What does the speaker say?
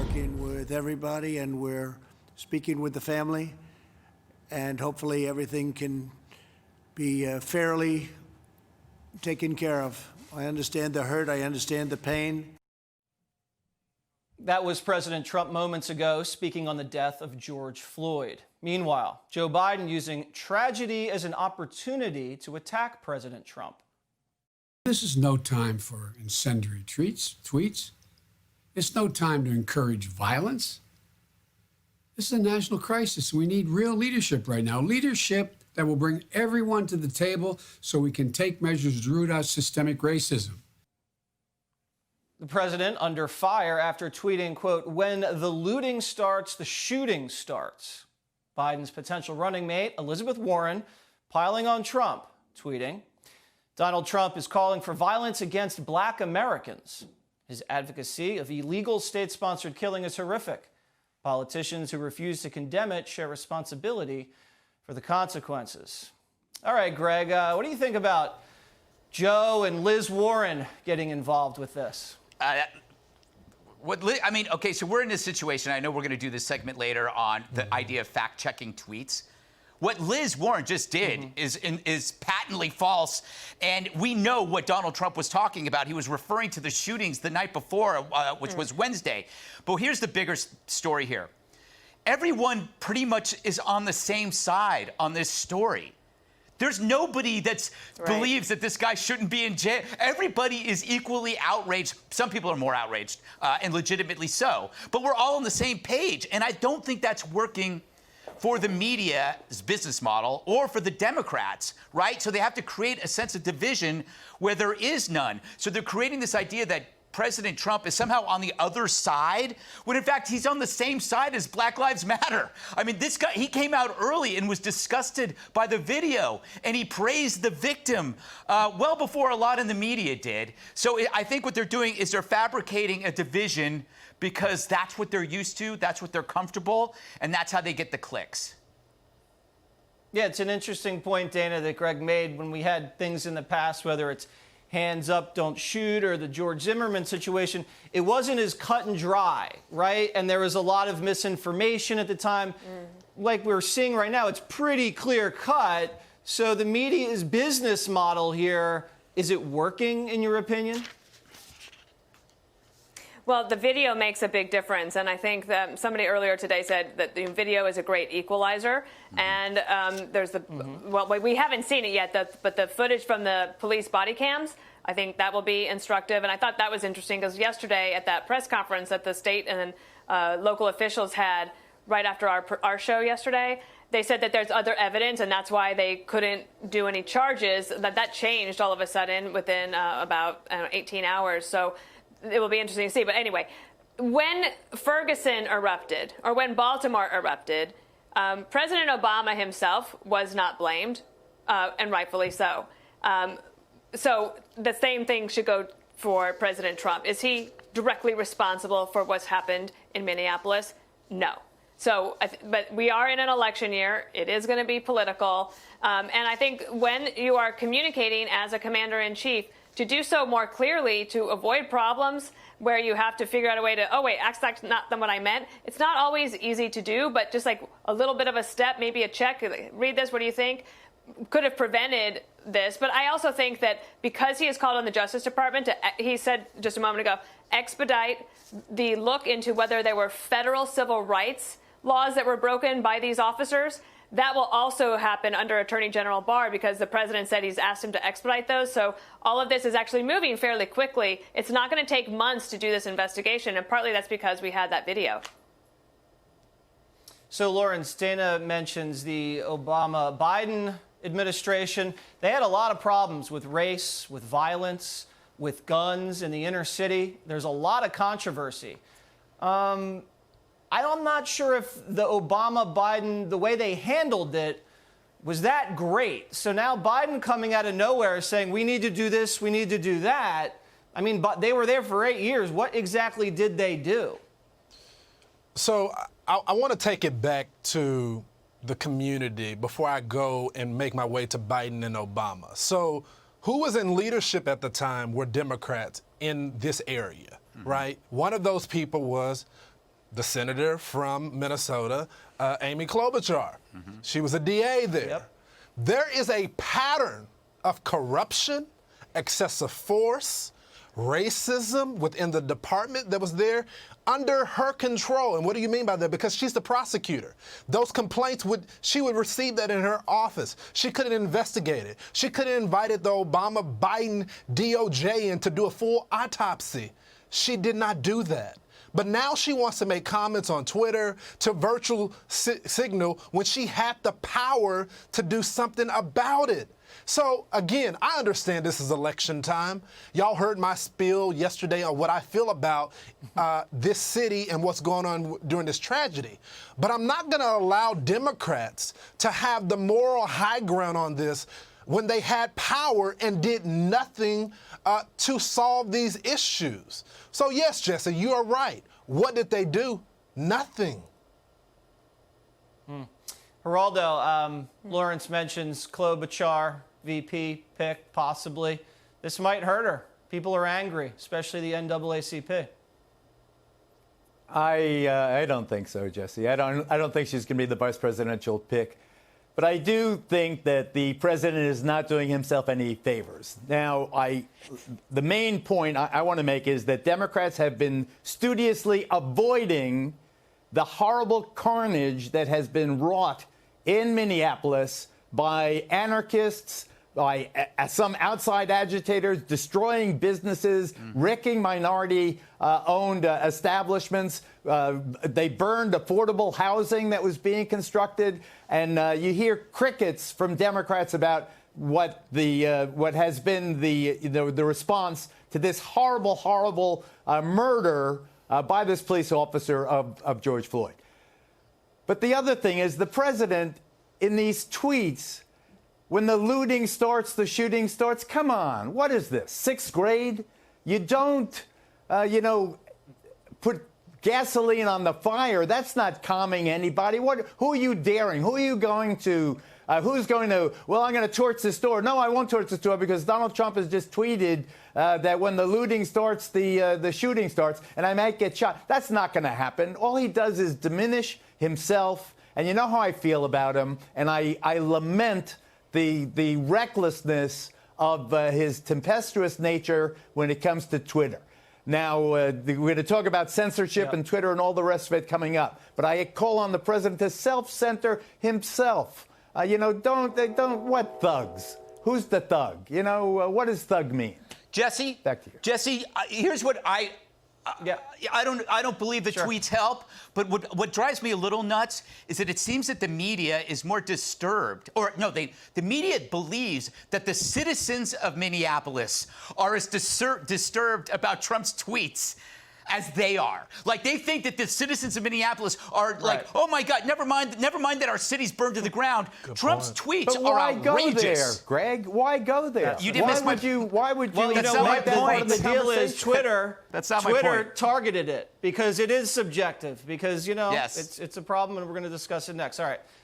working with everybody, and we're speaking with the family, and hopefully everything can be fairly taken care of. I understand the hurt. I understand the pain. That was President Trump moments ago speaking on the death of George Floyd. Meanwhile, Joe Biden using tragedy as an opportunity to attack President Trump. This is no time for incendiary tweets. It's no time to encourage violence. This is a national crisis. We need real leadership right now. Leadership that will bring everyone to the table so we can take measures to root out systemic racism. The president under fire after tweeting, quote, "When the looting starts, the shooting starts." Biden's potential running mate, Elizabeth Warren, piling on Trump, tweeting, "Donald Trump is calling for violence against Black Americans. His advocacy of illegal state-sponsored killing is horrific. Politicians who refuse to condemn it share responsibility for the consequences." All right, Greg, what do you think about Joe and Liz Warren getting involved with this? Okay, so we're in this situation. I know we're going to do this segment later on the idea of fact-checking tweets. What Liz Warren just did is patently false, and we know what Donald Trump was talking about. He was referring to the shootings the night before, which was Wednesday. But here's the bigger story here. Everyone pretty much is on the same side on this story. There's nobody that believes that this guy shouldn't be in jail. Everybody is equally outraged. Some people are more outraged, and legitimately so. But we're all on the same page, and I don't think that's working for the media's business model or for the Democrats, right? So they have to create a sense of division where there is none. So they're creating this idea that President Trump is somehow on the other side, when in fact he's on the same side as Black Lives Matter. I mean, this guy, he came out early and was disgusted by the video, and he praised the victim well before a lot in the media did. So I think what they're doing is they're fabricating a division because that's what they're used to, that's what they're comfortable, and that's how they get the clicks. Yeah, it's an interesting point, Dana, that Greg made when we had things in the past, whether it's hands up, don't shoot, or the George Zimmerman situation. It wasn't as cut and dry, right? And there was a lot of misinformation at the time. Like we're seeing right now, it's pretty clear cut. So the media's business model here, is it working in your opinion? Well, the video makes a big difference, and I think that somebody earlier today said that the video is a great equalizer. And there's the well, we haven't seen it yet, but the footage from the police body cams, I think that will be instructive. And I thought that was interesting because yesterday at that press conference that the state and local officials had right after our show yesterday, they said that there's other evidence, and that's why they couldn't do any charges. That changed all of a sudden within about 18 hours. So it will be interesting to see. But anyway, when Ferguson erupted, or when Baltimore erupted, President Obama himself was not blamed, and rightfully so. So the same thing should go for President Trump. Is he directly responsible for what's happened in Minneapolis? No. So, but we are in an election year. It is going to be political. And I think when you are communicating as a commander-in-chief, to do so more clearly, to avoid problems where you have to figure out a way to, oh, wait, that's not what I meant. It's not always easy to do, but just like a little bit of a step, maybe a check, read this, what do you think, could have prevented this. But I also think that because he has called on the Justice Department to, he said just a moment ago, expedite the look into whether there were federal civil rights laws that were broken by these officers. That will also happen under Attorney General Barr because the president said he's asked him to expedite those. So all of this is actually moving fairly quickly. It's not going to take months to do this investigation, and partly that's because we had that video. So, Lawrence, Dana mentions the Obama-Biden administration. They had a lot of problems with race, with violence, with guns in the inner city. There's a lot of controversy. I'm not sure if the Obama-Biden, the way they handled it, was that great. So now Biden coming out of nowhere saying, we need to do this, we need to do that. I mean, but they were there for 8 years. What exactly did they do? So I want to take it back to the community before I go and make my way to Biden and Obama. So who was in leadership at the time were Democrats in this area, right? One of those people was the senator from Minnesota, Amy Klobuchar. She was a DA there. Yep. There is a pattern of corruption, excessive force, racism within the department that was there under her control. And what do you mean by that? Because she's the prosecutor. Those complaints she would receive that in her office. She could have investigated. She could have invited the Obama-Biden DOJ in to do a full autopsy. She did not do that. But now she wants to make comments on Twitter to virtual signal when she had the power to do something about it. So, again, I understand this is election time. Y'all heard my spiel yesterday on what I feel about this city and what's going on during this tragedy. But I'm not going to allow Democrats to have the moral high ground on this when they had power and did nothing to solve these issues. So, yes, Jesse, you are right. What did they do? Nothing. Geraldo, Lawrence mentions Klobuchar, VP pick, possibly. This might hurt her. People are angry, especially the NAACP. I don't think so, Jesse. I don't think she's going to be the vice presidential pick. But I do think that the president is not doing himself any favors. Now, the main point I want to make is that Democrats have been studiously avoiding the horrible carnage that has been wrought in Minneapolis by anarchists, by some outside agitators, destroying businesses, wrecking minority-owned establishments. They burned affordable housing that was being constructed. And you hear crickets from Democrats about what has been the response to this horrible, horrible murder by this police officer of George Floyd. But the other thing is the president, in these tweets, when the looting starts, the shooting starts, come on, what is this, 6th grade? You don't, put gasoline on the fire. That's not calming anybody. Who are you daring? Who are you going to, I'm going to torch the store. No, I won't torch the store because Donald Trump has just tweeted that when the looting starts, the shooting starts, and I might get shot. That's not going to happen. All he does is diminish himself. And you know how I feel about him, and I lament the recklessness of his tempestuous nature when it comes to Twitter. Now, we're going to talk about censorship and Twitter and all the rest of it coming up. But I call on the president to self-censor himself. What thugs? Who's the thug? What does thug mean? Jesse? Back to you. Jesse, here's what I don't believe the tweets help, but what drives me a little nuts is that it seems that the media is more disturbed, the media believes that the citizens of Minneapolis are as disturbed about Trump's tweets as they are. Like, they think that the citizens of Minneapolis are like, oh my God, never mind that our city's burned to the ground. Trump's tweets are outrageous. Why go there, Greg? Why go there? You didn't miss my point. Why would you? Well, you know what? Part of the deal is Twitter. That's not my point. Twitter targeted it because it is subjective. Because Yes. it's a problem, and we're going to discuss it next. All right.